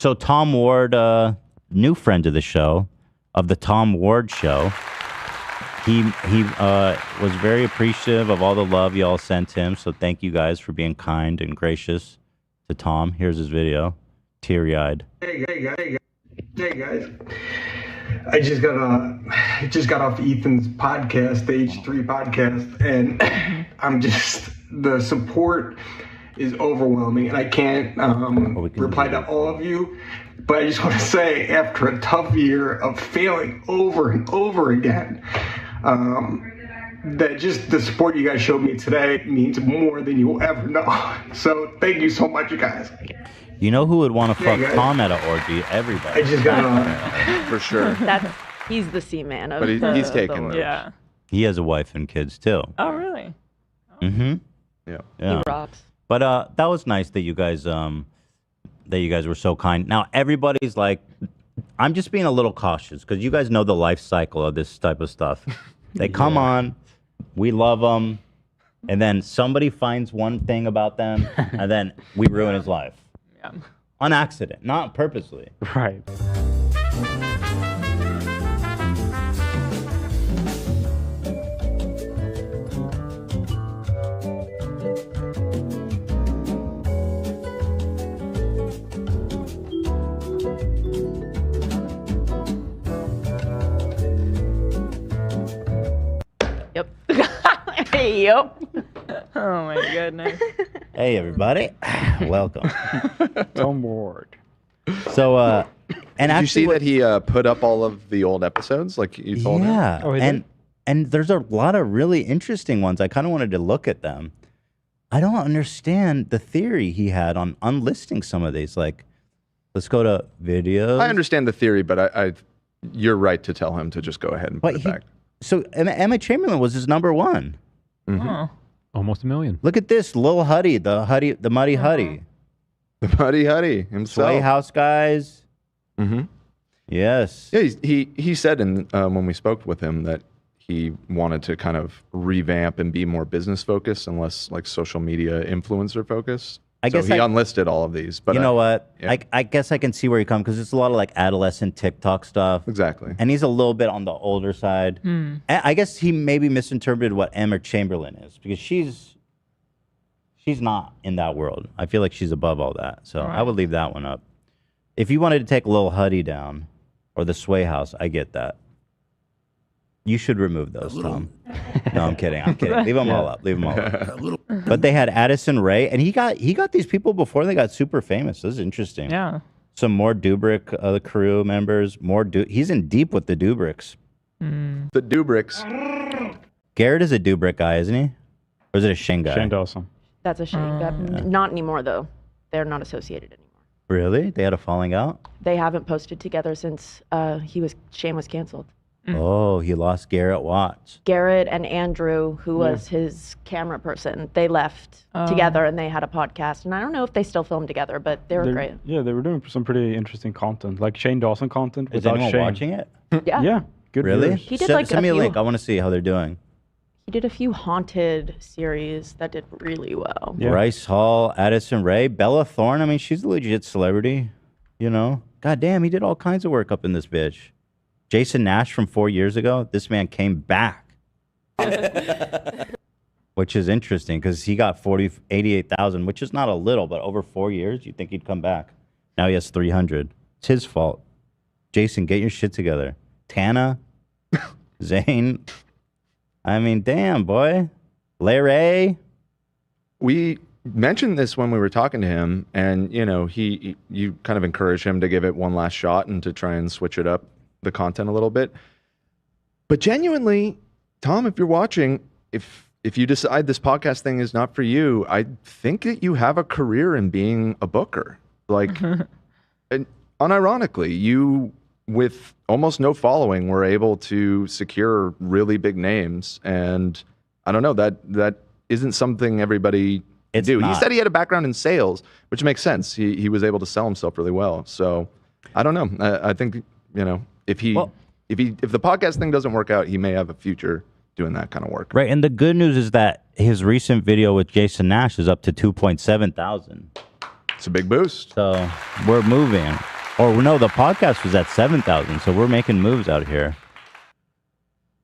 So Tom Ward, new friend of the show, of the Tom Ward Show. He was very appreciative of all the love y'all sent him. So thank you guys for being kind and gracious to Tom. Here's his video, teary-eyed. Hey guys. I just got off Ethan's podcast, the H3 podcast, and the support is overwhelming, and I can't reply to all of you, but I just want to say, after a tough year of failing over and over again, that just the support you guys showed me today means more than you will ever know. So thank you so much, you guys. You know who would want to fuck Tom at an orgy? Everybody. I just got for sure. He's the C-man of but he's taken. Yeah. He has a wife and kids too. Oh, really? Mm-hmm. Yeah. He rocks. But that was nice that you guys were so kind. Now everybody's like, I'm just being a little cautious because you guys know the life cycle of this type of stuff. They come on, we love them, and then somebody finds one thing about them, and then we ruin his life. Yeah. On accident, not purposely. Right. Yep. Yep. Oh my goodness. Hey everybody, welcome. Tom Ward. So, and Did you actually, see that he put up all of the old episodes like you told him? yeah, Oh, he did? and there's a lot of really interesting ones. I kind of wanted to look at them. I don't understand the theory he had on unlisting some of these. Like, let's go to videos. I understand the theory, but you're right to tell him to just go ahead and put it back. So Emma Chamberlain was his number one. Huh. Almost 1 million. Look at this, Lil Huddy, the Muddy Huddy, The Muddy Huddy himself. Sway House guys. Mm-hmm. Yes. Yeah, he said when we spoke with him that he wanted to kind of revamp and be more business focused and less like social media influencer focused. I guess he unlisted all of these. But you know what? yeah. I guess I can see where you come because it's a lot of like adolescent TikTok stuff. Exactly. And he's a little bit on the older side. I guess he maybe misinterpreted what Emma Chamberlain is because she's not in that world. I feel like she's above all that. So I would leave that one up. If you wanted to take Lil Huddy down or the Sway House, I get that. You should remove those, Tom. No, I'm kidding. Leave them all up. Leave them all up. But they had Addison Rae, and he got these people before they got super famous. This is interesting. Yeah. Some more Dubrick crew members. He's in deep with the Dubricks. The Dubricks. Garrett is a Dubrick guy, isn't he? Or is it a Shane guy? Shane Dawson. That's a shame. Not anymore, though. They're not associated anymore. Really? They had a falling out? They haven't posted together since Shane was canceled. Oh, he lost Garrett Watts. Garrett and Andrew, who was his camera person, they left together and they had a podcast. And I don't know if they still film together, but they were great. Yeah, they were doing some pretty interesting content, like Shane Dawson content. Is without anyone Shane. watching it? Yeah. Yeah, good. Really? viewers. He did Send me a link. I want to see how they're doing. He did a few haunted series that did really well. Yeah. Bryce Hall, Addison Rae, Bella Thorne. I mean, she's a legit celebrity, you know? God damn, he did all kinds of work up in this bitch. Jason Nash from 4 years ago, this man came back. Which is interesting because he got 88,000, which is not a little, but over 4 years, you'd think he'd come back. Now he has 300. It's his fault. Jason, get your shit together. Tana, Zane. I mean, damn, boy. Larry. We mentioned this when we were talking to him, and you kind of encouraged him to give it one last shot and to try and switch it up, the content a little bit. But genuinely, Tom, if you're watching, if you decide this podcast thing is not for you, I think that you have a career in being a booker. Like, and unironically, you, with almost no following, were able to secure really big names. And I don't know, that isn't something everybody do. He said he had a background in sales, which makes sense. He was able to sell himself really well. So I don't know. I think, if the podcast thing doesn't work out, he may have a future doing that kind of work. Right, and the good news is that his recent video with Jason Nash is up to 2.7 thousand. It's a big boost. So we're moving. Or no, the podcast was at 7,000, so we're making moves out here.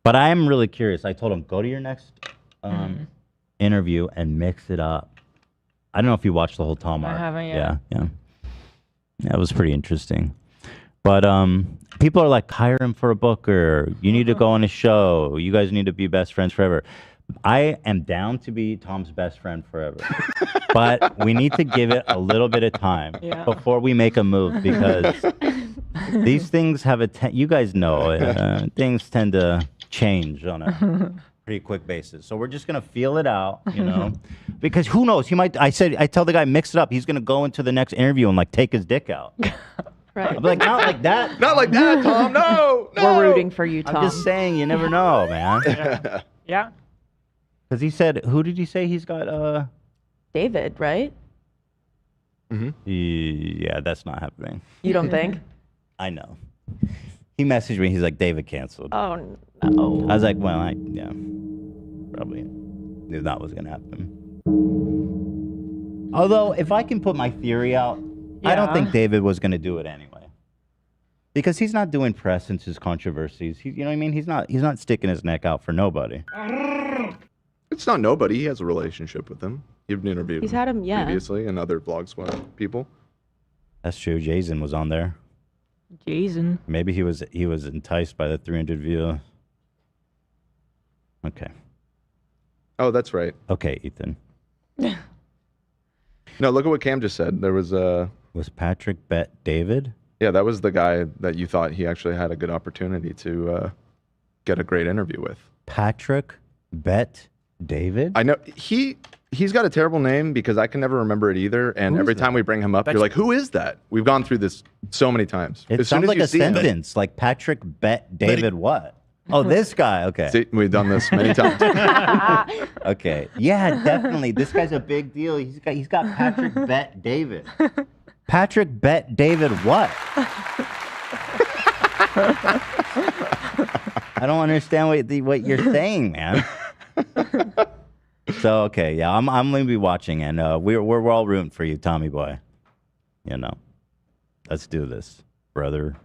But I am really curious. I told him, go to your next interview and mix it up. I don't know if you watched the whole Tom arc. I haven't yet. Yeah. Yeah, it was pretty interesting. But people are like, hire him for a book, or you need to go on a show. You guys need to be best friends forever. I am down to be Tom's best friend forever. But we need to give it a little bit of time before we make a move, because these things have you guys know, things tend to change on a pretty quick basis. So we're just going to feel it out, because who knows? I tell the guy, mix it up. He's going to go into the next interview and like take his dick out. Right. I'm like, not like that. Not like that, Tom. No. We're rooting for you, Tom. I'm just saying, you never know, man. Yeah. Because he said, who did he say he's got? David, right? Yeah, that's not happening. You don't think? I know. He messaged me. He's like, David canceled. Oh, no. I was like, well, probably knew that was going to happen. Although, if I can put my theory out, I don't think David was going to do it anyway. Because he's not doing press since his controversies. You know what I mean? He's not sticking his neck out for nobody. It's not nobody. He has a relationship with them. You've interviewed He's had him, previously, and other Vlog Squad people. That's true. Jason was on there. Jason. Maybe he was enticed by the 300 view. Okay. Oh, that's right. Okay, Ethan. No, look at what Cam just said. There was Was Patrick Bet David? Yeah, that was the guy that you thought he actually had a good opportunity to get a great interview with. Patrick Bet David? I know he's got a terrible name because I can never remember it either. And every time we bring him up, you're like, who is that? We've gone through this so many times. It sounds like a sentence, like Patrick Bet David what? Oh, this guy. Okay. See, we've done this many times. Okay. Yeah, definitely. This guy's a big deal. He's got Patrick Bet David. Patrick Bet David what? I don't understand what you're saying, man. So okay, yeah, I'm gonna be watching, and we're all rooting for you, Tommy boy. Let's do this, brother.